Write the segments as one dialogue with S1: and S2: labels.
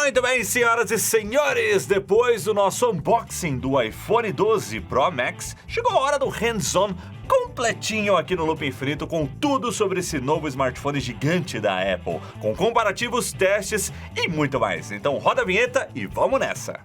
S1: Muito bem, senhoras e senhores, depois do nosso unboxing do iPhone 12 Pro Max, chegou a hora do hands-on completinho aqui no Loop Infinito com tudo sobre esse novo smartphone gigante da Apple, com comparativos, testes e muito mais. Então roda a vinheta e vamos nessa!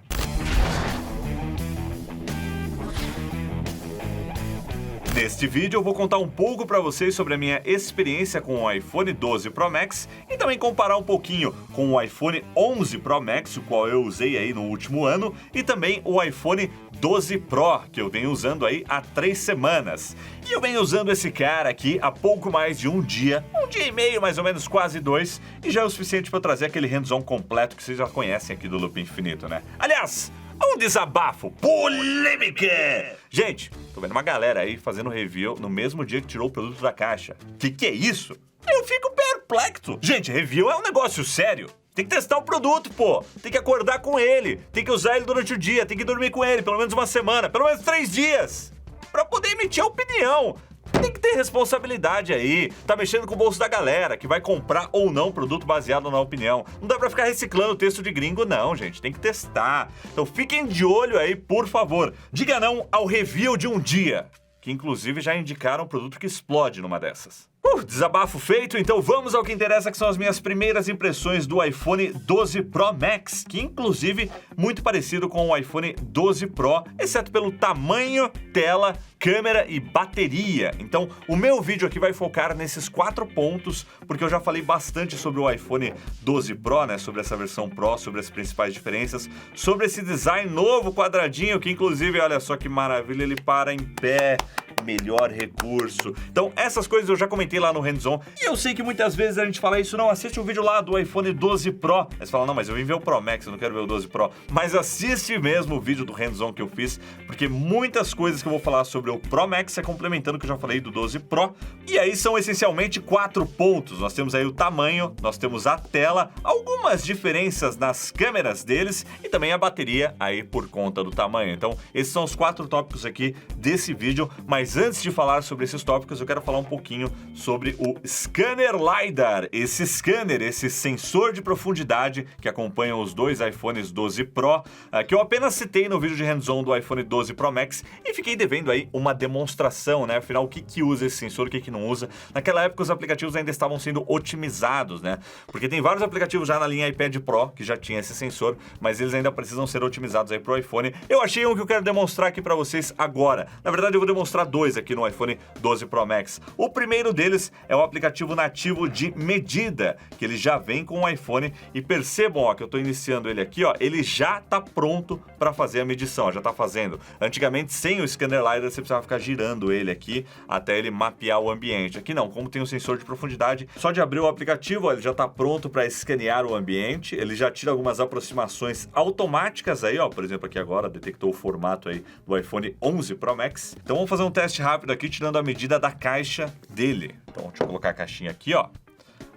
S1: Neste vídeo eu vou contar um pouco para vocês sobre a minha experiência com o iPhone 12 Pro Max e também comparar um pouquinho com o iPhone 11 Pro Max, o qual eu usei aí no último ano, e também o iPhone 12 Pro, que eu venho usando aí há 3 semanas. E eu venho usando esse cara aqui há pouco mais de um dia e meio, mais ou menos, quase 2, e já é o suficiente para eu trazer aquele hands-on completo que vocês já conhecem aqui do Loop Infinito, né? Aliás, um desabafo, polêmica! Gente, tô vendo uma galera aí fazendo review no mesmo dia que tirou o produto da caixa. Que é isso? Eu fico perplexo. Gente, review é um negócio sério. Tem que testar o produto, pô. Tem que acordar com ele. Tem que usar ele durante o dia. Tem que dormir com ele pelo menos uma semana, pelo menos 3 dias. Pra poder emitir a opinião. Tem que ter responsabilidade aí, tá mexendo com o bolso da galera que vai comprar ou não produto baseado na opinião. Não dá pra ficar reciclando texto de gringo não, gente, tem que testar. Então fiquem de olho aí, por favor. Diga não ao review de um dia, que inclusive já indicaram um produto que explode numa dessas. Desabafo feito, então vamos ao que interessa, que são as minhas primeiras impressões do iPhone 12 Pro Max, que inclusive muito parecido com o iPhone 12 Pro, exceto pelo tamanho, tela, câmera e bateria. Então o meu vídeo aqui vai focar nesses 4 pontos, porque eu já falei bastante sobre o iPhone 12 Pro, né, sobre essa versão Pro, sobre as principais diferenças, sobre esse design novo quadradinho, que inclusive, olha só que maravilha, ele para em pé. Melhor recurso. Então essas coisas eu já comentei lá no hands-on, e eu sei que muitas vezes a gente fala isso, não, assiste um vídeo lá do iPhone 12 Pro. Aí você fala, não, mas eu vim ver o Pro Max, eu não quero ver o 12 Pro. Mas assiste mesmo o vídeo do hands-on que eu fiz, porque muitas coisas que eu vou falar sobre o Pro Max é complementando o que eu já falei do 12 Pro. E aí são essencialmente 4 pontos. Nós temos aí o tamanho, nós temos a tela, algumas diferenças nas câmeras deles e também a bateria aí por conta do tamanho. Então esses são os 4 tópicos aqui desse vídeo, mas antes de falar sobre esses tópicos, eu quero falar um pouquinho sobre o Scanner LiDAR. Esse scanner, esse sensor de profundidade que acompanha os 2 iPhones 12 Pro, que eu apenas citei no vídeo de hands-on do iPhone 12 Pro Max e fiquei devendo aí uma demonstração, né? Afinal, o que usa esse sensor, o que não usa. Naquela época, os aplicativos ainda estavam sendo otimizados, né? Porque tem vários aplicativos já na linha iPad Pro que já tinha esse sensor, mas eles ainda precisam ser otimizados aí pro iPhone. Eu achei um que eu quero demonstrar aqui pra vocês agora. Na verdade, eu vou demonstrar 2 aqui no iPhone 12 Pro Max. O primeiro deles é o aplicativo nativo de medida, que ele já vem com o iPhone, e percebam, ó, que eu tô iniciando ele aqui, ó, ele já tá pronto para fazer a medição, ó, já tá fazendo. Antigamente, sem o Scanner LiDAR, você precisava ficar girando ele aqui até ele mapear o ambiente. Aqui não, como tem um sensor de profundidade, só de abrir o aplicativo, ó, ele já tá pronto para escanear o ambiente, ele já tira algumas aproximações automáticas aí, ó, por exemplo, aqui agora detectou o formato aí do iPhone 11 Pro Max. Então vamos fazer um teste rápido aqui, tirando a medida da caixa dele. Então, deixa eu colocar a caixinha aqui, ó.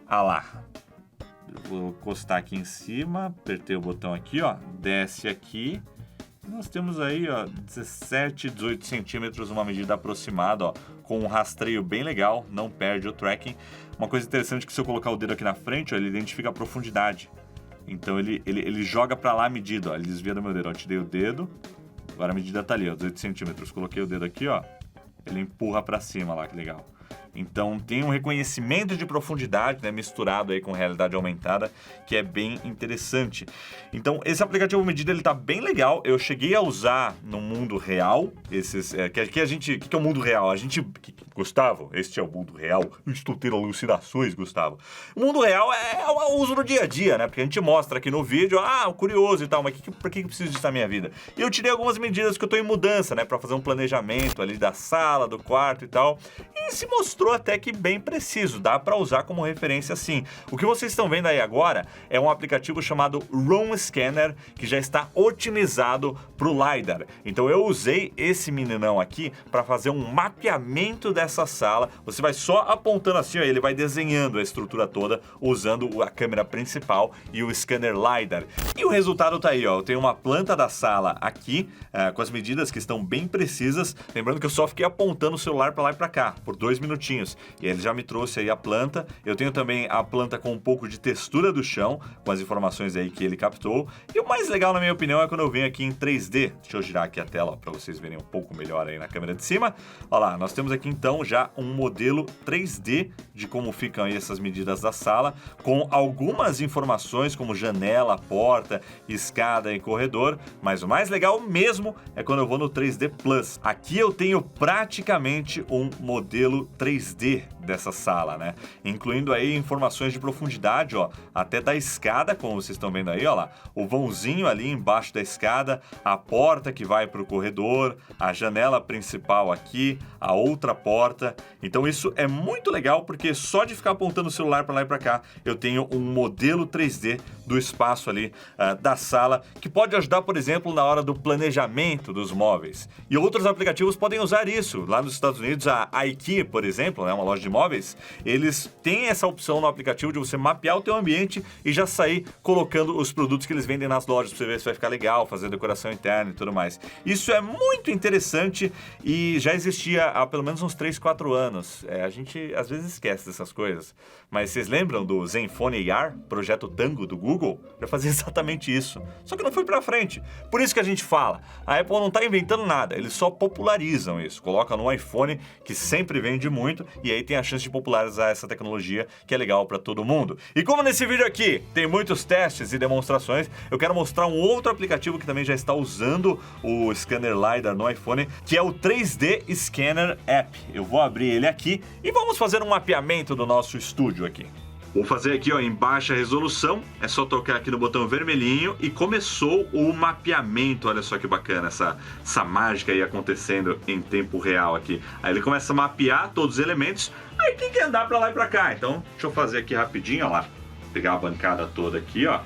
S1: Ah lá. Eu vou encostar aqui em cima, apertei o botão aqui, ó. Desce aqui. Nós temos aí, ó, 17, 18 centímetros, uma medida aproximada, ó, com um rastreio bem legal, não perde o tracking. Uma coisa interessante é que se eu colocar o dedo aqui na frente, ó, ele identifica a profundidade. Então, ele joga pra lá a medida, ó. Ele desvia do meu dedo, ó. Eu tirei o dedo, agora a medida tá ali, ó, 18 centímetros. Coloquei o dedo aqui, ó. Ele empurra para cima lá, que legal. Então tem um reconhecimento de profundidade, né, misturado aí com realidade aumentada, que é bem interessante. Então esse aplicativo medida, ele tá bem legal. Eu cheguei a usar no mundo real esses, que é o mundo real? Gustavo, este é o mundo real. Eu estou tendo alucinações, Gustavo. O mundo real é o uso no dia a dia, né? Porque a gente mostra aqui no vídeo, curioso e tal, mas por que eu preciso disso na minha vida? E eu tirei algumas medidas que eu tô em mudança, né, para fazer um planejamento ali da sala, do quarto e tal. E se mostrou até que bem preciso, dá para usar como referência sim. O que vocês estão vendo aí agora é um aplicativo chamado Room Scanner, que já está otimizado para o LiDAR. Então eu usei esse meninão aqui para fazer um mapeamento dessa sala. Você vai só apontando assim, ó, ele vai desenhando a estrutura toda usando a câmera principal e o scanner LiDAR. E o resultado tá aí, ó. Eu tenho uma planta da sala aqui, com as medidas que estão bem precisas. Lembrando que eu só fiquei apontando o celular para lá e para cá por 2 minutinhos. minutinhos. E ele já me trouxe aí a planta. Eu tenho também a planta com um pouco de textura do chão, com as informações aí que ele captou. E o mais legal, na minha opinião, é quando eu venho aqui em 3D. Deixa eu girar aqui a tela para vocês verem um pouco melhor aí na câmera de cima. Olha lá, nós temos aqui então já um modelo 3D de como ficam aí essas medidas da sala, com algumas informações como janela, porta, escada e corredor. Mas o mais legal mesmo é quando eu vou no 3D Plus. Aqui eu tenho praticamente um modelo 3D dessa sala, né? Incluindo aí informações de profundidade, ó, até da escada, como vocês estão vendo aí, ó lá, o vãozinho ali embaixo da escada, a porta que vai para o corredor, a janela principal aqui, a outra porta. Então isso é muito legal porque só de ficar apontando o celular para lá e para cá, eu tenho um modelo 3D do espaço ali da sala, que pode ajudar, por exemplo, na hora do planejamento dos móveis. E outros aplicativos podem usar isso. Lá nos Estados Unidos, a IKEA, por exemplo, né, uma loja de móveis, eles têm essa opção no aplicativo de você mapear o teu ambiente e já sair colocando os produtos que eles vendem nas lojas para você ver se vai ficar legal, fazer decoração interna e tudo mais. Isso é muito interessante e já existia há pelo menos uns 3, 4 anos. A gente às vezes esquece dessas coisas, mas vocês lembram do Zenfone AR, projeto Tango do Google? Já fazia exatamente isso, só que não foi para frente. Por isso que a gente fala, a Apple não está inventando nada, eles só popularizam isso, coloca no iPhone, que sempre vende muito, e aí tem a chance de popularizar essa tecnologia, que é legal para todo mundo. E como nesse vídeo aqui tem muitos testes e demonstrações, eu quero mostrar um outro aplicativo que também já está usando o scanner LiDAR no iPhone, que é o 3D Scanner App. Eu vou abrir ele aqui e vamos fazer um mapeamento do nosso estúdio aqui. Vou fazer aqui, ó, em baixa resolução, é só tocar aqui no botão vermelhinho e começou o mapeamento. Olha só que bacana essa mágica aí acontecendo em tempo real aqui. Aí ele começa a mapear todos os elementos, aí tem que andar pra lá e pra cá. Então, deixa eu fazer aqui rapidinho, ó lá, pegar a bancada toda aqui, ó.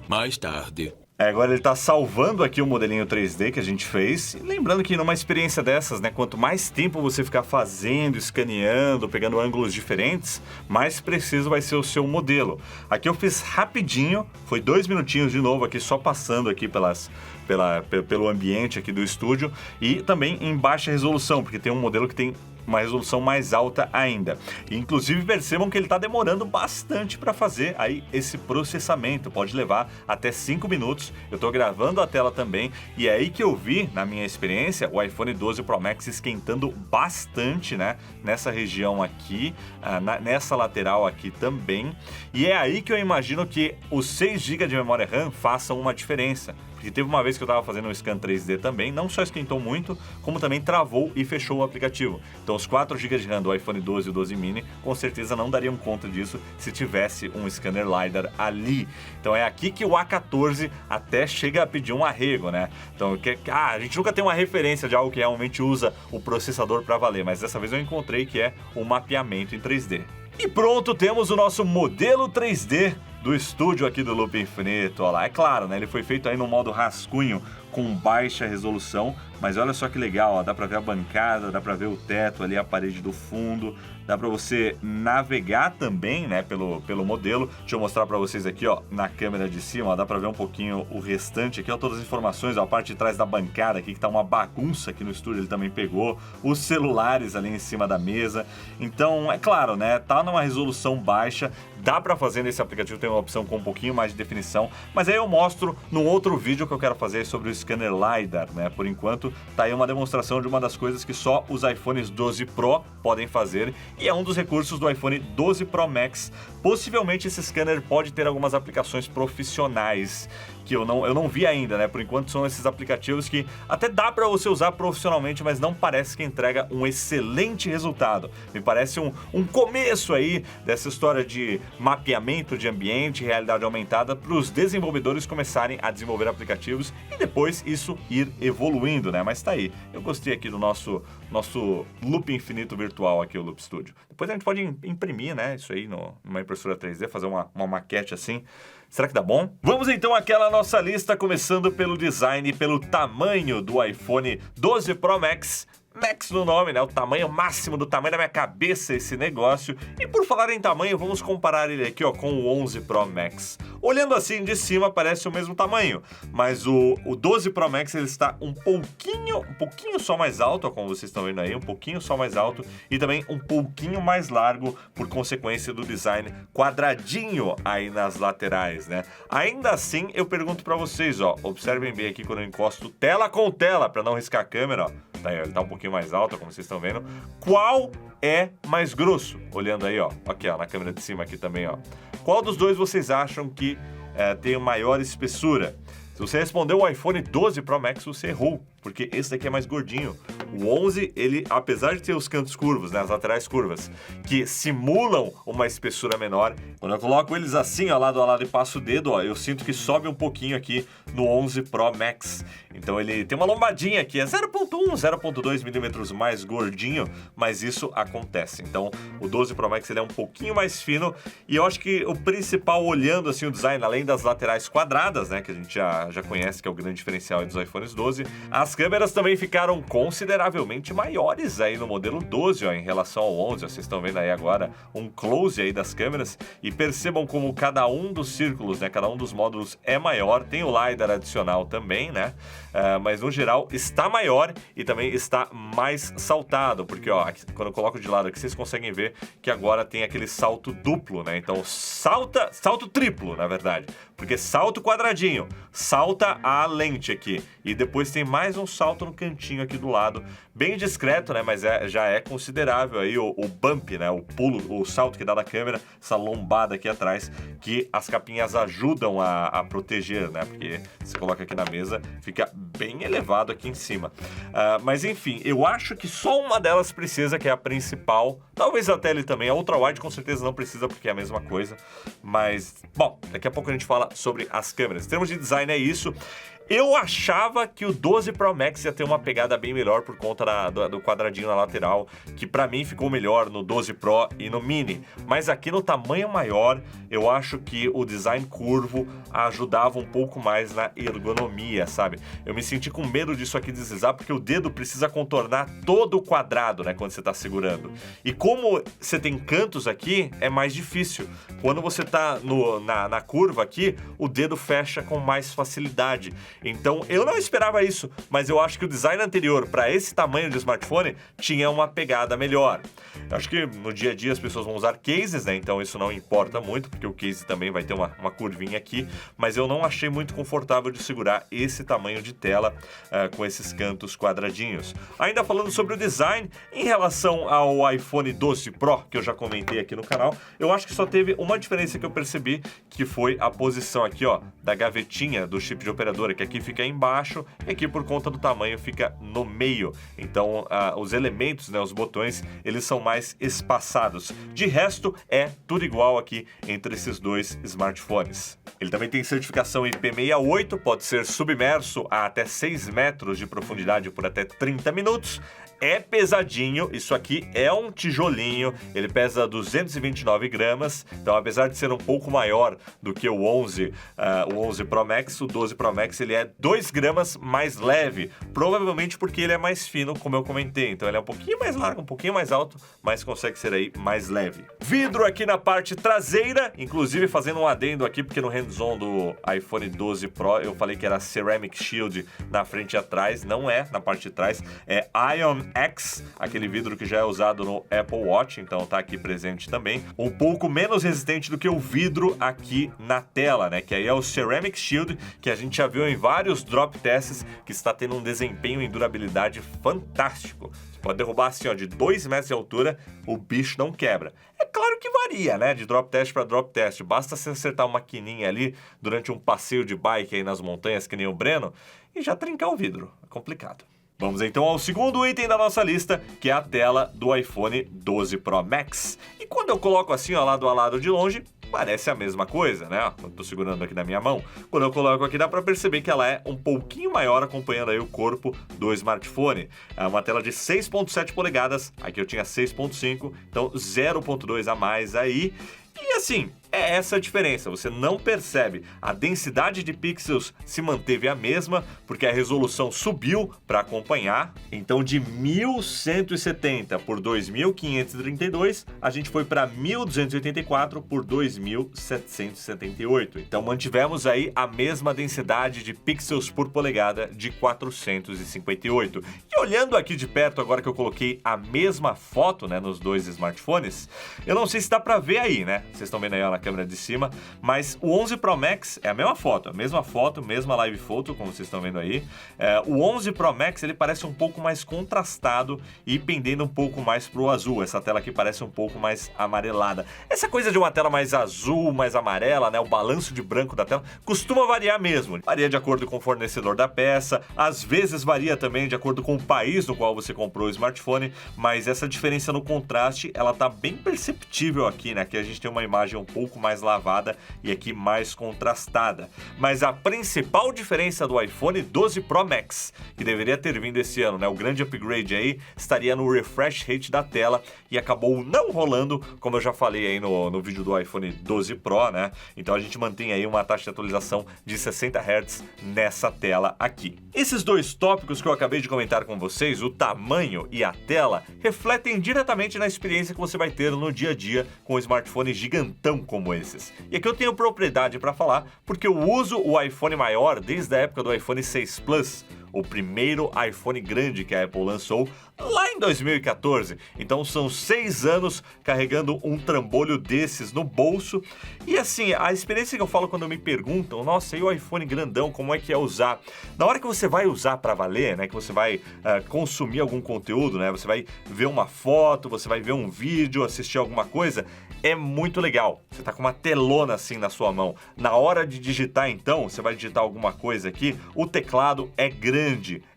S2: Mais tarde.
S1: Agora ele está salvando aqui o modelinho 3D que a gente fez. E lembrando que numa experiência dessas, né, quanto mais tempo você ficar fazendo, escaneando, pegando ângulos diferentes, mais preciso vai ser o seu modelo. Aqui eu fiz rapidinho, foi 2 minutinhos de novo aqui, só passando aqui pelo ambiente aqui do estúdio. E também em baixa resolução, porque tem um modelo que tem uma resolução mais alta ainda. E, inclusive, percebam que ele está demorando bastante para fazer aí esse processamento. Pode levar até 5 minutos. Eu estou gravando a tela também e é aí que eu vi, na minha experiência, o iPhone 12 Pro Max esquentando bastante, né? Nessa região aqui, nessa lateral aqui também. E é aí que eu imagino que os 6 GB de memória RAM façam uma diferença. Porque teve uma vez que eu estava fazendo um scan 3D também, não só esquentou muito, como também travou e fechou o aplicativo. Então os 4 GB de RAM do iPhone 12 e o 12 mini com certeza não dariam conta disso se tivesse um scanner LiDAR ali. Então é aqui que o A14 até chega a pedir um arrego, né? Então a gente nunca tem uma referência de algo que realmente usa o processador para valer, mas dessa vez eu encontrei que é o mapeamento em 3D. E pronto, temos o nosso modelo 3D do estúdio aqui do Loop Infinito. Olha lá, é claro, né? Ele foi feito aí no modo rascunho com baixa resolução, mas olha só que legal, ó, dá pra ver a bancada, dá pra ver o teto ali, a parede do fundo, dá pra você navegar também, né, pelo modelo. Deixa eu mostrar pra vocês aqui, ó, na câmera de cima, ó, dá pra ver um pouquinho o restante aqui, ó, todas as informações, ó, a parte de trás da bancada aqui, que tá uma bagunça aqui no estúdio, ele também pegou, os celulares ali em cima da mesa. Então, é claro, né, tá numa resolução baixa, dá pra fazer nesse aplicativo, tem uma opção com um pouquinho mais de definição, mas aí eu mostro num outro vídeo que eu quero fazer sobre o scanner LiDAR, né? Por enquanto, tá aí uma demonstração de uma das coisas que só os iPhones 12 Pro podem fazer e é um dos recursos do iPhone 12 Pro Max. Possivelmente esse scanner pode ter algumas aplicações profissionais que eu não vi ainda, né? Por enquanto são esses aplicativos que até dá para você usar profissionalmente, mas não parece que entrega um excelente resultado. Me parece um começo aí dessa história de mapeamento de ambiente, realidade aumentada, para os desenvolvedores começarem a desenvolver aplicativos e depois isso ir evoluindo, né? Mas tá aí. Eu gostei aqui do nosso loop infinito virtual aqui, o Loop Studio. Depois a gente pode imprimir, né? Isso aí numa impressora 3D, fazer uma maquete assim. Será que dá bom? Vamos então àquela nossa lista, começando pelo design e pelo tamanho do iPhone 12 Pro Max. Max no nome, né? O tamanho máximo do tamanho da minha cabeça esse negócio. E por falar em tamanho, vamos comparar ele aqui, ó, com o 11 Pro Max. Olhando assim de cima, parece o mesmo tamanho, mas o 12 Pro Max ele está um pouquinho só mais alto, ó, como vocês estão vendo aí, um pouquinho só mais alto e também um pouquinho mais largo por consequência do design quadradinho aí nas laterais, né? Ainda assim, eu pergunto para vocês, ó, observem bem aqui quando eu encosto tela com tela para não riscar a câmera, ó. Ele tá um pouquinho mais alto, como vocês estão vendo. Qual é mais grosso? Olhando aí, ó. Aqui, ó, na câmera de cima aqui também, ó. Qual dos dois vocês acham que tem maior espessura? Se você respondeu o iPhone 12 Pro Max, você errou, porque esse daqui é mais gordinho. O 11, ele, apesar de ter os cantos curvos, né, as laterais curvas, que simulam uma espessura menor, quando eu coloco eles assim, ó, lado a lado e passo o dedo, ó, eu sinto que sobe um pouquinho aqui no 11 Pro Max. Então ele tem uma lombadinha aqui, é 0.1, 0.2 milímetros mais gordinho, mas isso acontece. Então o 12 Pro Max ele é um pouquinho mais fino e eu acho que o principal, olhando assim o design, além das laterais quadradas, né, que a gente já conhece que é o grande diferencial dos iPhones 12, as câmeras também ficaram consideravelmente maiores aí no modelo 12, ó, em relação ao 11. Vocês estão vendo aí agora um close aí das câmeras e percebam como cada um dos círculos, né, cada um dos módulos é maior. Tem o LiDAR adicional também, né? Mas no geral está maior e também está mais saltado, porque ó, aqui, quando eu coloco de lado aqui, vocês conseguem ver que agora tem aquele salto duplo, né? Então salto triplo, na verdade, porque salto quadradinho, salta a lente aqui e depois tem mais um salto no cantinho aqui do lado, bem discreto, né? Mas já é considerável aí o bump, né? O pulo, o salto que dá da câmera, essa lombada aqui atrás, que as capinhas ajudam a proteger, né? Porque você coloca aqui na mesa, fica bem elevado aqui em cima. Mas enfim, eu acho que só uma delas precisa, que é a principal. Talvez a tele também. A ultra-wide com certeza não precisa, porque é a mesma coisa. Mas, bom, daqui a pouco a gente fala sobre as câmeras. Em termos de design é isso. Eu achava que o 12 Pro Max ia ter uma pegada bem melhor por conta do quadradinho na lateral, que pra mim ficou melhor no 12 Pro e no Mini. Mas aqui no tamanho maior, eu acho que o design curvo ajudava um pouco mais na ergonomia, sabe? Eu me senti com medo disso aqui deslizar, porque o dedo precisa contornar todo o quadrado, né, quando você tá segurando. E como você tem cantos aqui, é mais difícil. Quando você tá na curva aqui, o dedo fecha com mais facilidade. Então, eu não esperava isso, mas eu acho que o design anterior para esse tamanho de smartphone tinha uma pegada melhor. Eu acho que no dia a dia as pessoas vão usar cases, né? Então isso não importa muito, porque o case também vai ter uma curvinha aqui, mas eu não achei muito confortável de segurar esse tamanho de tela com esses cantos quadradinhos. Ainda falando sobre o design, em relação ao iPhone 12 Pro, que eu já comentei aqui no canal, eu acho que só teve uma diferença que eu percebi, que foi a posição aqui, ó, da gavetinha do chip de operadora, que aqui fica embaixo e aqui por conta do tamanho fica no meio. Então os elementos, né, os botões, eles são mais espaçados. De resto, é tudo igual aqui entre esses dois smartphones. Ele também tem certificação IP68, pode ser submerso a até 6 metros de profundidade por até 30 minutos. É pesadinho, isso aqui é um tijolinho, ele pesa 229 gramas, então apesar de ser um pouco maior do que o 11 Pro Max, o 12 Pro Max ele é 2 gramas mais leve, provavelmente porque ele é mais fino, como eu comentei, então ele é um pouquinho mais largo, um pouquinho mais alto, mas consegue ser aí mais leve. Vidro aqui na parte traseira, inclusive fazendo um adendo aqui, porque no hands-on do iPhone 12 Pro eu falei que era Ceramic Shield na frente e atrás, não é na parte de trás, é Ion X, aquele vidro que já é usado no Apple Watch, então tá aqui presente também. Um pouco menos resistente do que o vidro aqui na tela, né? Que aí é o Ceramic Shield, que a gente já viu em vários drop tests, que está tendo um desempenho em durabilidade fantástico. Você pode derrubar assim, ó, de 2 metros de altura, o bicho não quebra. É claro que varia, né? De drop test para drop test. Basta você acertar uma quininha ali durante um passeio de bike aí nas montanhas, que nem o Breno, e já trincar o vidro. É complicado. Vamos então ao segundo item da nossa lista, que é a tela do iPhone 12 Pro Max. E quando eu coloco assim, ó, lado a lado de longe, parece a mesma coisa, né? Eu tô segurando aqui na minha mão. Quando eu coloco aqui, dá pra perceber que ela é um pouquinho maior, acompanhando aí o corpo do smartphone. É uma tela de 6.7 polegadas, aqui eu tinha 6.5, então 0.2 a mais aí. E assim, é essa a diferença, você não percebe. A densidade de pixels se manteve a mesma, porque a resolução subiu para acompanhar. Então de 1170 por 2532, a gente foi para 1284 por 2778. Então mantivemos aí a mesma densidade de pixels por polegada de 458. E olhando aqui de perto, agora que eu coloquei a mesma foto, né, nos dois smartphones, eu não sei se dá para ver aí, né? Vocês estão vendo aí ó, na câmera de cima, mas o 11 Pro Max é a mesma foto, mesma live photo, como vocês estão vendo aí. O 11 Pro Max, ele parece um pouco mais contrastado e pendendo um pouco mais pro azul. Essa tela aqui parece um pouco mais amarelada. Essa coisa de uma tela mais azul, mais amarela, né, o balanço de branco da tela, costuma variar mesmo. Varia de acordo com o fornecedor da peça, às vezes varia também de acordo com o país no qual você comprou o smartphone, mas essa diferença no contraste, ela tá bem perceptível aqui, né? Aqui a gente tem uma imagem um pouco mais lavada e aqui mais contrastada. Mas a principal diferença do iPhone 12 Pro Max, que deveria ter vindo esse ano, né? O grande upgrade aí, estaria no refresh rate da tela e acabou não rolando, como eu já falei aí no vídeo do iPhone 12 Pro, né? Então a gente mantém aí uma taxa de atualização de 60 Hz nessa tela aqui. Esses dois tópicos que eu acabei de comentar com vocês, o tamanho e a tela, refletem diretamente na experiência que você vai ter no dia a dia com um smartphone gigantão como esses. E aqui eu tenho propriedade para falar, porque eu uso o iPhone maior desde a época do iPhone 6 Plus, o primeiro iPhone grande que a Apple lançou lá em 2014. Então são 6 anos carregando um trambolho desses no bolso. E assim, a experiência que eu falo quando me perguntam, nossa, e o iPhone grandão, como é que é usar? Na hora que você vai usar para valer, né, que você vai consumir algum conteúdo, né, você vai ver uma foto, você vai ver um vídeo, assistir alguma coisa, é muito legal. Você tá com uma telona assim na sua mão. Na hora de digitar então, você vai digitar alguma coisa aqui, o teclado é grande,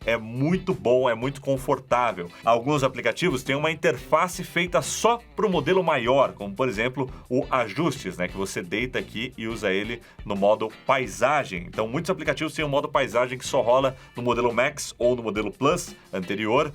S1: é muito bom, é muito confortável. Alguns aplicativos têm uma interface feita só para o modelo maior, como por exemplo o Ajustes, né, que você deita aqui e usa ele no modo paisagem. Então muitos aplicativos têm um modo paisagem que só rola no modelo Max ou no modelo Plus anterior.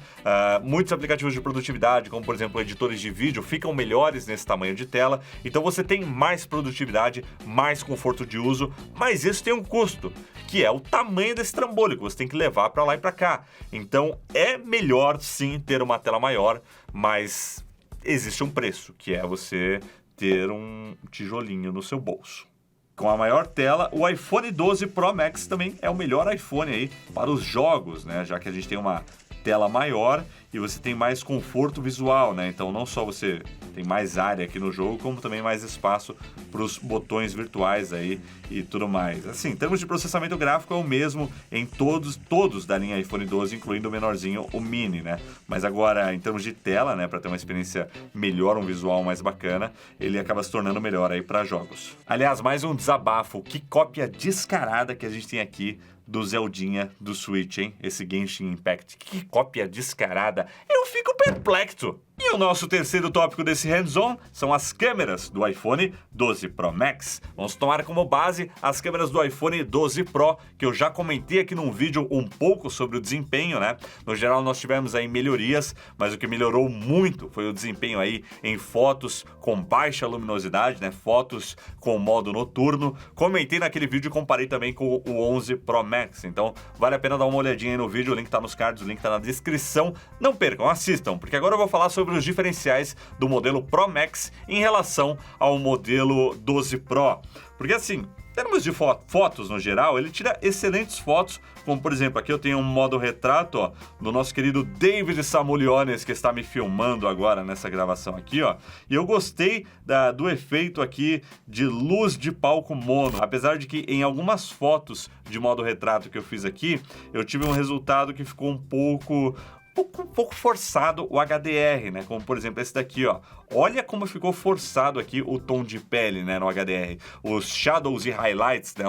S1: Muitos aplicativos de produtividade, como por exemplo editores de vídeo, ficam melhores nesse tamanho de tela. Então você tem mais produtividade, mais conforto de uso, mas isso tem um custo, que é o tamanho desse trambolho que você tem que levar para lá e para cá. Então é melhor sim ter uma tela maior, mas existe um preço, que é você ter um tijolinho no seu bolso. Com a maior tela, o iPhone 12 Pro Max também é o melhor iPhone aí para os jogos, né? Já que a gente tem uma tela maior e você tem mais conforto visual, né? Então não só você tem mais área aqui no jogo, como também mais espaço para os botões virtuais aí e tudo mais. Assim, em termos de processamento gráfico é o mesmo em todos da linha iPhone 12, incluindo o menorzinho, o Mini, né? Mas agora, em termos de tela, né, para ter uma experiência melhor, um visual mais bacana, ele acaba se tornando melhor aí para jogos. Aliás, mais um desabafo, que cópia descarada que a gente tem aqui do Zeldinha do Switch, hein? Esse Genshin Impact. Que cópia descarada. Eu fico perplexo. E o nosso terceiro tópico desse hands-on são as câmeras do iPhone 12 Pro Max. Vamos tomar como base as câmeras do iPhone 12 Pro, que eu já comentei aqui num vídeo um pouco sobre o desempenho, né? No geral, nós tivemos aí melhorias, mas o que melhorou muito foi o desempenho aí em fotos com baixa luminosidade, né? Fotos com modo noturno. Comentei naquele vídeo e comparei também com o 11 Pro Max. Então, vale a pena dar uma olhadinha aí no vídeo, o link tá nos cards, o link tá na descrição. Não percam, assistam, porque agora eu vou falar sobre os diferenciais do modelo Pro Max em relação ao modelo 12 Pro. Porque assim, em termos de fotos no geral, ele tira excelentes fotos, como por exemplo, aqui eu tenho um modo retrato, ó, do nosso querido David Samuliones, que está me filmando agora nessa gravação aqui, ó. E eu gostei do efeito aqui de luz de palco mono, apesar de que em algumas fotos de modo retrato que eu fiz aqui, eu tive um resultado que ficou um pouco forçado o HDR, né? Como por exemplo esse daqui, ó. Olha como ficou forçado aqui o tom de pele, né, no HDR. Os shadows e highlights, né,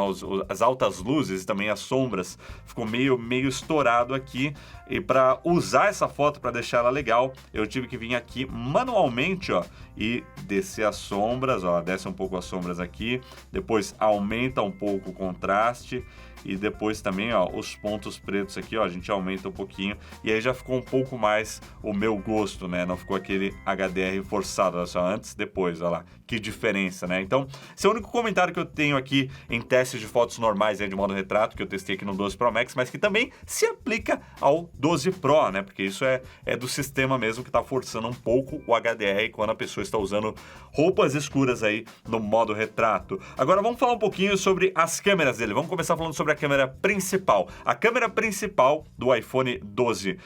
S1: as altas luzes e também as sombras, ficou meio estourado aqui. E para usar essa foto, para deixar ela legal, eu tive que vir aqui manualmente, ó, e descer as sombras, ó, desce um pouco as sombras aqui, depois aumenta um pouco o contraste. E depois também, ó, os pontos pretos aqui, ó, a gente aumenta um pouquinho. E aí já ficou ficou um pouco mais o meu gosto, né? Não ficou aquele HDR forçado, olha só, antes, depois, olha lá, que diferença, né? Então, esse é o único comentário que eu tenho aqui em testes de fotos normais, né, de modo retrato, que eu testei aqui no 12 Pro Max, mas que também se aplica ao 12 Pro, né? Porque isso é do sistema mesmo que tá forçando um pouco o HDR quando a pessoa está usando roupas escuras aí no modo retrato. Agora vamos falar um pouquinho sobre as câmeras dele. Vamos começar falando sobre a câmera principal. A câmera principal do iPhone 12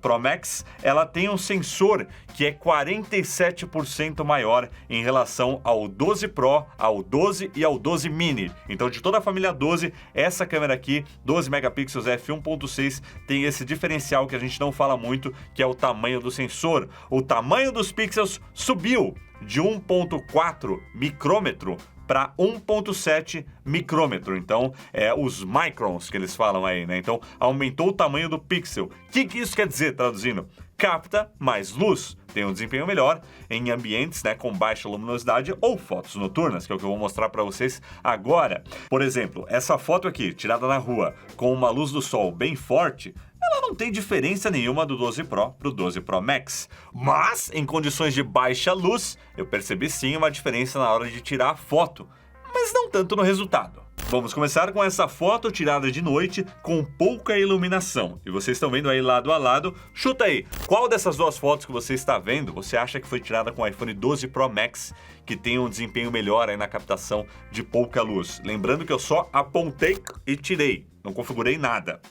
S1: Pro Max, ela tem um sensor que é 47% maior em relação ao 12 Pro, ao 12 e ao 12 Mini. Então, de toda a família 12, essa câmera aqui, 12 megapixels f1.6, tem esse diferencial que a gente não fala muito, que é o tamanho do sensor. O tamanho dos pixels subiu de 1.4 micrômetro para 1.7 micrômetro. Então, os microns que eles falam aí, né? Então, aumentou o tamanho do pixel. O que isso quer dizer, traduzindo? Capta mais luz, tem um desempenho melhor em ambientes, né, com baixa luminosidade ou fotos noturnas, que é o que eu vou mostrar para vocês agora. Por exemplo, essa foto aqui, tirada na rua, com uma luz do sol bem forte, ela não tem diferença nenhuma do 12 Pro para o 12 Pro Max. Mas, em condições de baixa luz, eu percebi sim uma diferença na hora de tirar a foto, mas não tanto no resultado. Vamos começar com essa foto tirada de noite com pouca iluminação. E vocês estão vendo aí lado a lado. Chuta aí, qual dessas duas fotos que você está vendo você acha que foi tirada com o iPhone 12 Pro Max, que tem um desempenho melhor aí na captação de pouca luz? Lembrando que eu só apontei e tirei, não configurei nada.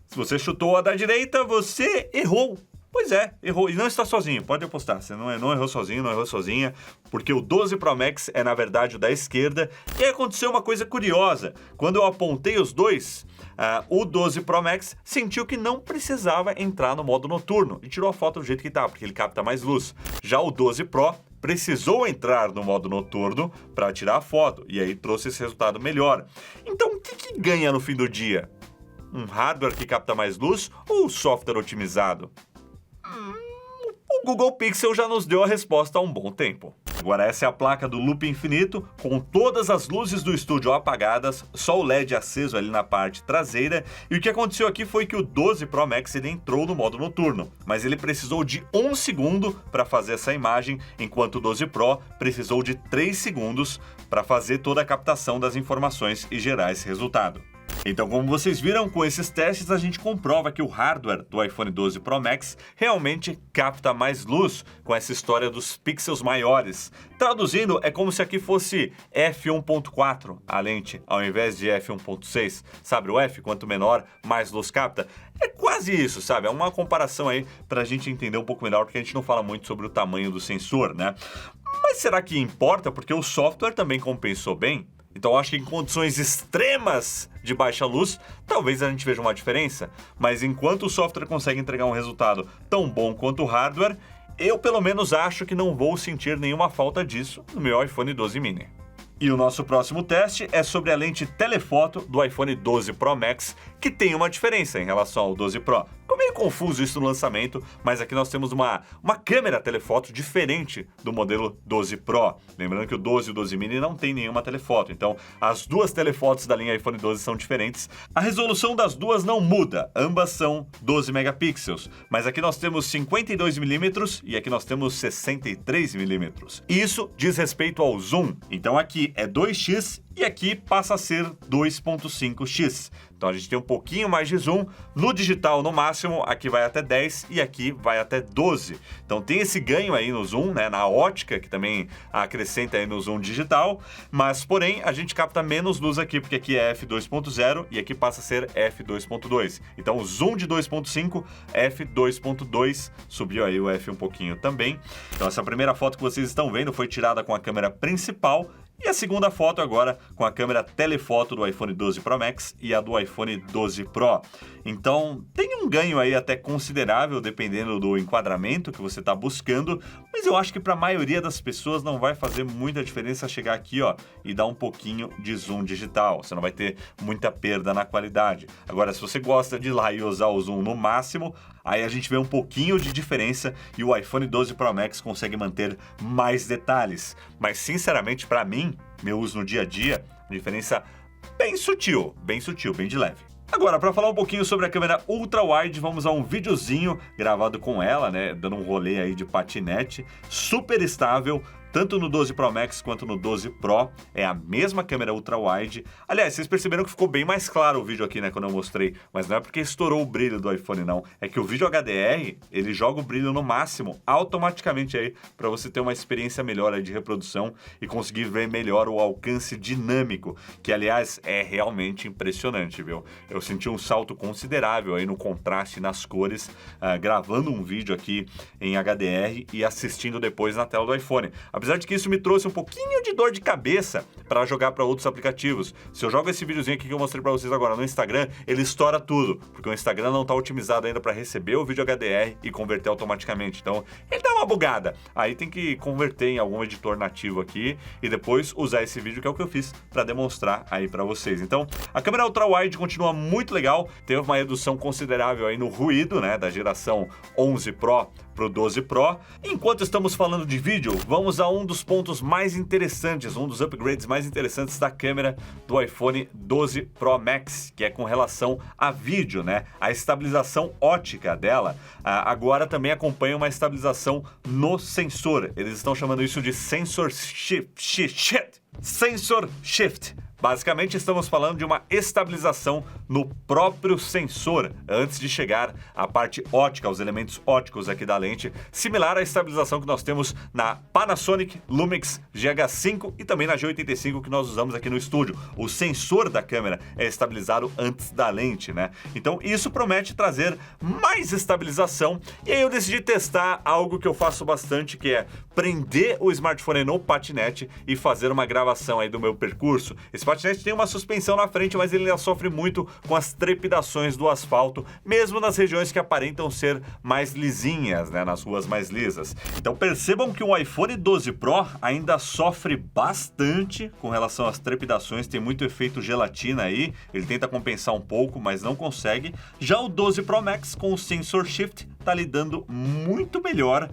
S1: Se você chutou a da direita, você errou. Pois é, errou. E não está sozinho, pode apostar. Você não errou sozinho, não errou sozinha, porque o 12 Pro Max é, na verdade, o da esquerda. E aí aconteceu uma coisa curiosa. Quando eu apontei os dois, o 12 Pro Max sentiu que não precisava entrar no modo noturno e tirou a foto do jeito que tá, porque ele capta mais luz. Já o 12 Pro precisou entrar no modo noturno para tirar a foto, e aí trouxe esse resultado melhor. Então, o que ganha no fim do dia? Um hardware que capta mais luz ou software otimizado? O Google Pixel já nos deu a resposta há um bom tempo. Agora essa é a placa do loop infinito, com todas as luzes do estúdio apagadas, só o LED aceso ali na parte traseira, e o que aconteceu aqui foi que o 12 Pro Max ele entrou no modo noturno, mas ele precisou de 1 segundo para fazer essa imagem, enquanto o 12 Pro precisou de 3 segundos para fazer toda a captação das informações e gerar esse resultado. Então, como vocês viram, com esses testes a gente comprova que o hardware do iPhone 12 Pro Max realmente capta mais luz com essa história dos pixels maiores. Traduzindo, é como se aqui fosse f1.4 a lente, ao invés de f1.6. Sabe o f? Quanto menor, mais luz capta. É quase isso, sabe? É uma comparação aí pra gente entender um pouco melhor, porque a gente não fala muito sobre o tamanho do sensor, né? Mas será que importa? Porque o software também compensou bem? Então, acho que em condições extremas de baixa luz, talvez a gente veja uma diferença. Mas enquanto o software consegue entregar um resultado tão bom quanto o hardware, eu pelo menos acho que não vou sentir nenhuma falta disso no meu iPhone 12 mini. E o nosso próximo teste é sobre a lente telefoto do iPhone 12 Pro Max, que tem uma diferença em relação ao 12 Pro. Ficou meio confuso isso no lançamento, mas aqui nós temos uma câmera telefoto diferente do modelo 12 Pro. Lembrando que o 12 e o 12 mini não tem nenhuma telefoto, então as duas telefotos da linha iPhone 12 são diferentes. A resolução das duas não muda, ambas são 12 megapixels, mas aqui nós temos 52mm e aqui nós temos 63mm. Isso diz respeito ao zoom, então aqui é 2x e aqui passa a ser 2.5x. Então a gente tem um pouquinho mais de zoom. No digital, no máximo, aqui vai até 10 e aqui vai até 12. Então tem esse ganho aí no zoom, né, na ótica, que também acrescenta aí no zoom digital. Mas, porém, a gente capta menos luz aqui, porque aqui é f2.0 e aqui passa a ser f2.2. Então o zoom de 2.5, f2.2, subiu aí o f um pouquinho também. Então essa primeira foto que vocês estão vendo foi tirada com a câmera principal. E a segunda foto agora com a câmera telefoto do iPhone 12 Pro Max e a do iPhone 12 Pro. Então tem um ganho aí até considerável dependendo do enquadramento que você está buscando, mas eu acho que para a maioria das pessoas não vai fazer muita diferença chegar aqui, ó, e dar um pouquinho de zoom digital. Você não vai ter muita perda na qualidade. Agora, se você gosta de ir lá e usar o zoom no máximo, aí a gente vê um pouquinho de diferença e o iPhone 12 Pro Max consegue manter mais detalhes. Mas, sinceramente, para mim, meu uso no dia a dia, diferença bem sutil, bem de leve. Agora, para falar um pouquinho sobre a câmera ultra-wide, vamos a um videozinho gravado com ela, né, dando um rolê aí de patinete, super estável, tanto no 12 Pro Max quanto no 12 Pro, é a mesma câmera ultra-wide. Aliás, vocês perceberam que ficou bem mais claro o vídeo aqui, né, quando eu mostrei, mas não é porque estourou o brilho do iPhone, não. É que o vídeo HDR, ele joga o brilho no máximo, automaticamente aí, para você ter uma experiência melhor aí de reprodução e conseguir ver melhor o alcance dinâmico, que, aliás, é realmente impressionante, viu? Eu senti um salto considerável aí no contraste, nas cores, gravando um vídeo aqui em HDR e assistindo depois na tela do iPhone. Apesar de que isso me trouxe um pouquinho de dor de cabeça para jogar para outros aplicativos. Se eu jogo esse videozinho aqui que eu mostrei para vocês agora no Instagram, ele estoura tudo, porque o Instagram não está otimizado ainda para receber o vídeo HDR e converter automaticamente. Então, ele dá uma bugada. Aí tem que converter em algum editor nativo aqui e depois usar esse vídeo, que é o que eu fiz para demonstrar aí para vocês. Então, a câmera ultra-wide continua muito legal, teve uma redução considerável aí no ruído, né, da geração 11 Pro pro 12 Pro. Enquanto estamos falando de vídeo, vamos a um dos pontos mais interessantes, um dos upgrades mais interessantes da câmera do iPhone 12 Pro Max, que é com relação a vídeo, né? A estabilização ótica dela agora também acompanha uma estabilização no sensor. Eles estão chamando isso de Sensor Shift. Basicamente, estamos falando de uma estabilização no próprio sensor, antes de chegar à parte ótica, aos elementos óticos aqui da lente, similar à estabilização que nós temos na Panasonic Lumix GH5 e também na G85 que nós usamos aqui no estúdio. O sensor da câmera é estabilizado antes da lente, né? Então, isso promete trazer mais estabilização, e aí eu decidi testar algo que eu faço bastante, que é prender o smartphone no patinete e fazer uma gravação aí do meu percurso. Esse patinete tem uma suspensão na frente, mas ele sofre muito com as trepidações do asfalto, mesmo nas regiões que aparentam ser mais lisinhas, né, nas ruas mais lisas. Então percebam que o iPhone 12 Pro ainda sofre bastante com relação às trepidações, tem muito efeito gelatina aí, ele tenta compensar um pouco, mas não consegue. Já o 12 Pro Max com o Sensor Shift tá lidando muito melhor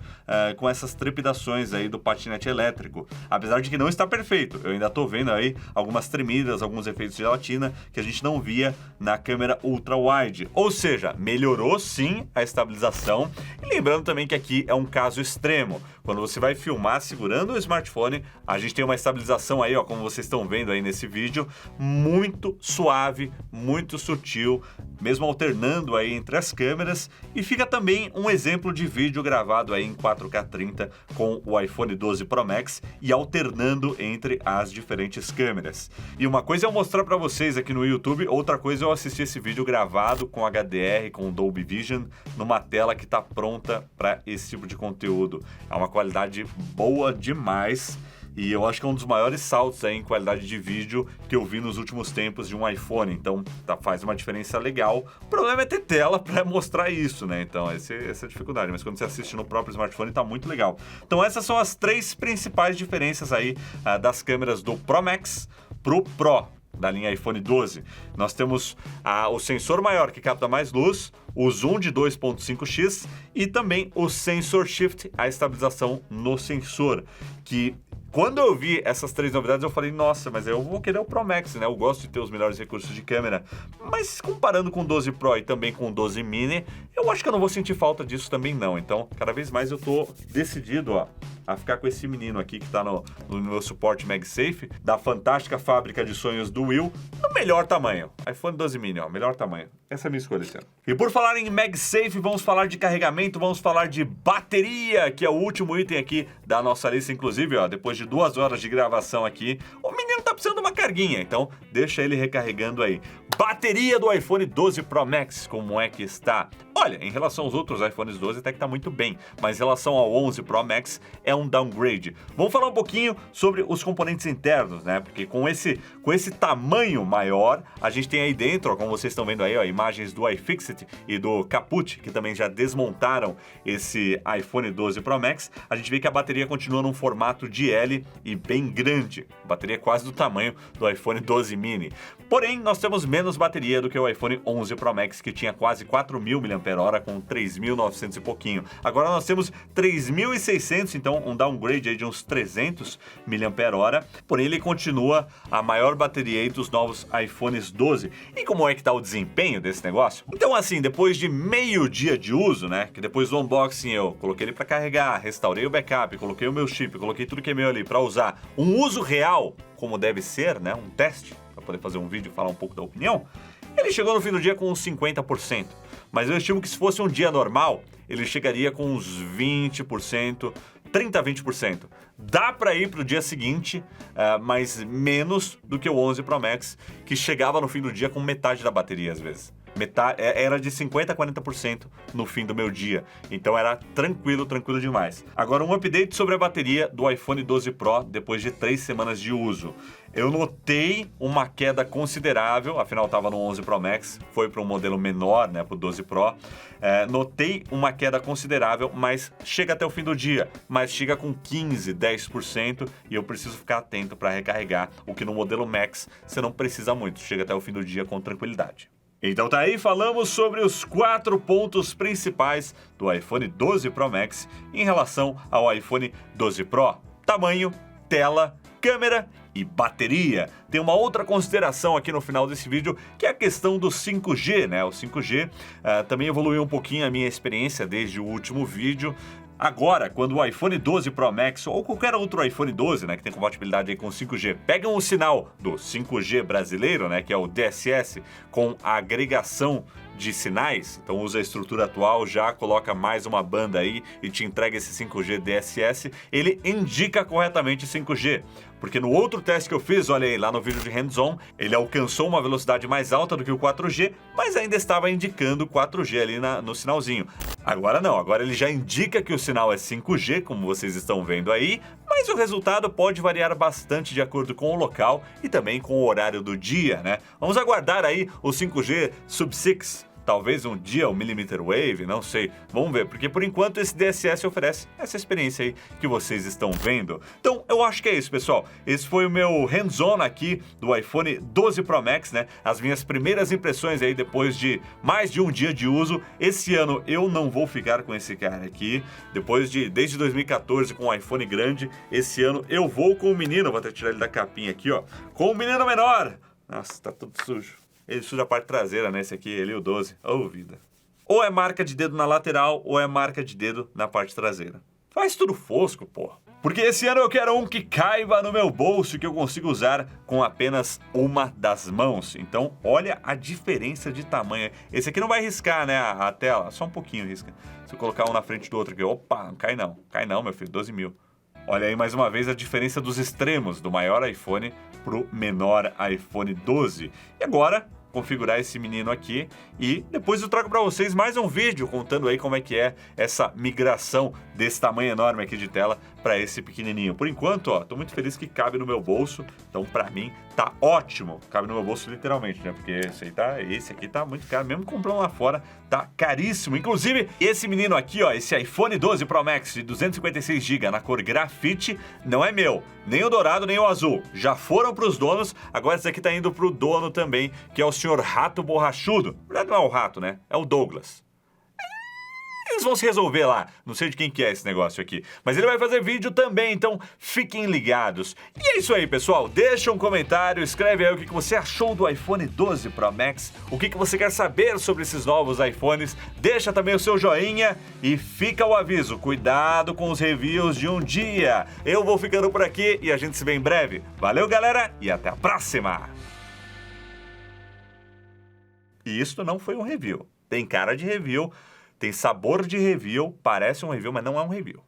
S1: com essas trepidações aí do patinete elétrico. Apesar de que não está perfeito, eu ainda tô vendo aí algumas tremidas, alguns efeitos de gelatina que a gente não via na câmera ultra-wide. Ou seja, melhorou sim a estabilização. E lembrando também que aqui é um caso extremo. Quando você vai filmar segurando o smartphone, a gente tem uma estabilização aí, ó, como vocês estão vendo aí nesse vídeo, muito suave, muito sutil, mesmo alternando aí entre as câmeras, e fica também um exemplo de vídeo gravado aí em 4K 30 com o iPhone 12 Pro Max e alternando entre as diferentes câmeras. E uma coisa é eu mostrar para vocês aqui no YouTube, outra coisa é eu assistir esse vídeo gravado com HDR, com Dolby Vision, numa tela que está pronta para esse tipo de conteúdo. É uma qualidade boa demais. E eu acho que é um dos maiores saltos aí em qualidade de vídeo que eu vi nos últimos tempos de um iPhone. Então, faz uma diferença legal. O problema é ter tela para mostrar isso, né? Então, essa é a dificuldade. Mas quando você assiste no próprio smartphone, tá muito legal. Então, essas são as três principais diferenças aí das câmeras do Pro Max pro Pro da linha iPhone 12. Nós temos o sensor maior que capta mais luz, o zoom de 2.5x e também o Sensor Shift, a estabilização no sensor, que quando eu vi essas três novidades, eu falei, nossa, mas eu vou querer o Pro Max, né? Eu gosto de ter os melhores recursos de câmera. Mas comparando com o 12 Pro e também com o 12 Mini, eu acho que eu não vou sentir falta disso também não. Então, cada vez mais eu tô decidido, ó, a ficar com esse menino aqui que tá no meu suporte MagSafe, da fantástica fábrica de sonhos do Will, no melhor tamanho. iPhone 12 Mini, ó, melhor tamanho. Essa é a minha escolha esse ano. E por falar em MagSafe, vamos falar de carregamento, vamos falar de bateria, que é o último item aqui da nossa lista. Inclusive, ó, depois de 2 horas de gravação aqui, o menino tá precisando de uma carguinha, então deixa ele recarregando aí. Bateria do iPhone 12 Pro Max, como é que está? Olha, em relação aos outros iPhones 12 até que tá muito bem, mas em relação ao 11 Pro Max é um downgrade. Vamos falar um pouquinho sobre os componentes internos, né? Porque com esse tamanho maior, a gente tem aí dentro, ó, como vocês estão vendo aí, ó, imagens do iFixit e do Caput, que também já desmontaram esse iPhone 12 Pro Max. A gente vê que a bateria continua num formato de L e bem grande. A bateria é quase do tamanho do iPhone 12 Mini. Porém, nós temos menos bateria do que o iPhone 11 Pro Max, que tinha quase 4.000 mAh com 3.900 e pouquinho. Agora nós temos 3.600, então um downgrade aí de uns 300 mAh, porém ele continua a maior bateria aí dos novos iPhones 12. E como é que tá o desempenho desse negócio? Então assim, depois de meio dia de uso, né, que depois do unboxing eu coloquei ele para carregar, restaurei o backup, coloquei o meu chip, coloquei tudo que é meu ali para usar, um uso real, como deve ser, né, um teste, para poder fazer um vídeo e falar um pouco da opinião, ele chegou no fim do dia com uns 50%. Mas eu estimo que se fosse um dia normal, ele chegaria com uns 20%, 30% a 20%. Dá para ir para o dia seguinte, mas menos do que o 11 Pro Max, que chegava no fim do dia com metade da bateria às vezes. Era de 50% a 40% no fim do meu dia. Então era tranquilo demais. Agora um update sobre a bateria do iPhone 12 Pro depois de 3 semanas de uso. Eu notei uma queda considerável, afinal estava no 11 Pro Max, foi para um modelo menor, né, para o 12 Pro. Notei uma queda considerável, mas chega até o fim do dia, mas chega com 15%, 10% e eu preciso ficar atento para recarregar, o que no modelo Max você não precisa muito, chega até o fim do dia com tranquilidade. Então tá aí, falamos sobre os 4 pontos principais do iPhone 12 Pro Max em relação ao iPhone 12 Pro: tamanho, tela, câmera e bateria. Tem uma outra consideração aqui no final desse vídeo, que é a questão do 5G, né? O 5G também evoluiu um pouquinho a minha experiência desde o último vídeo. Agora, quando o iPhone 12 Pro Max ou qualquer outro iPhone 12, né, que tem compatibilidade aí com 5G, pegam o sinal do 5G brasileiro, né, que é o DSS, com a agregação de sinais, então usa a estrutura atual, já coloca mais uma banda aí e te entrega esse 5G DSS, ele indica corretamente 5G. Porque no outro teste que eu fiz, olha aí, lá no vídeo de hands-on, ele alcançou uma velocidade mais alta do que o 4G, mas ainda estava indicando 4G ali no sinalzinho. Agora não, agora ele já indica que o sinal é 5G, como vocês estão vendo aí, mas o resultado pode variar bastante de acordo com o local e também com o horário do dia, né? Vamos aguardar aí o 5G Sub-6. Talvez um dia o Millimeter Wave, não sei. Vamos ver, porque por enquanto esse DSS oferece essa experiência aí que vocês estão vendo. Então, eu acho que é isso, pessoal. Esse foi o meu hands-on aqui do iPhone 12 Pro Max, né? As minhas primeiras impressões aí depois de mais de um dia de uso. Esse ano eu não vou ficar com esse cara aqui. Desde 2014 com um iPhone grande, esse ano eu vou com o menino, vou até tirar ele da capinha aqui, ó. Com o menino menor. Nossa, tá tudo sujo. Ele suja a parte traseira, né? Esse aqui, ele e o 12. Ô, vida. Ou é marca de dedo na lateral, ou é marca de dedo na parte traseira. Faz tudo fosco, porra. Porque esse ano eu quero um que caiba no meu bolso e que eu consiga usar com apenas uma das mãos. Então, olha a diferença de tamanho. Esse aqui não vai riscar, né, a tela. Só um pouquinho risca. Se eu colocar um na frente do outro aqui, opa, não cai não. Cai não, meu filho, 12 mil. Olha aí mais uma vez a diferença dos extremos, do maior iPhone pro menor iPhone 12. E agora, configurar esse menino aqui e depois eu trago para vocês mais um vídeo contando aí como é que é essa migração desse tamanho enorme aqui de tela para esse pequenininho. Por enquanto, ó, tô muito feliz que cabe no meu bolso, então para mim tá ótimo. Cabe no meu bolso literalmente, né? Porque esse aqui tá muito caro, mesmo comprando lá fora, tá caríssimo. Inclusive, esse menino aqui, ó, esse iPhone 12 Pro Max de 256 GB na cor grafite, não é meu, nem o dourado, nem o azul. Já foram pros donos, agora esse aqui tá indo pro dono também, que é o senhor Rato Borrachudo. Na verdade não é o Rato, né? É o Douglas. Eles vão se resolver lá, não sei de quem que é esse negócio aqui, mas ele vai fazer vídeo também, então fiquem ligados. E é isso aí, pessoal, deixa um comentário, escreve aí o que você achou do iPhone 12 Pro Max, o que você quer saber sobre esses novos iPhones, deixa também o seu joinha e fica o aviso, cuidado com os reviews de um dia. Eu vou ficando por aqui e a gente se vê em breve. Valeu, galera, e até a próxima! E isso não foi um review, tem cara de review, tem sabor de review, parece um review, mas não é um review.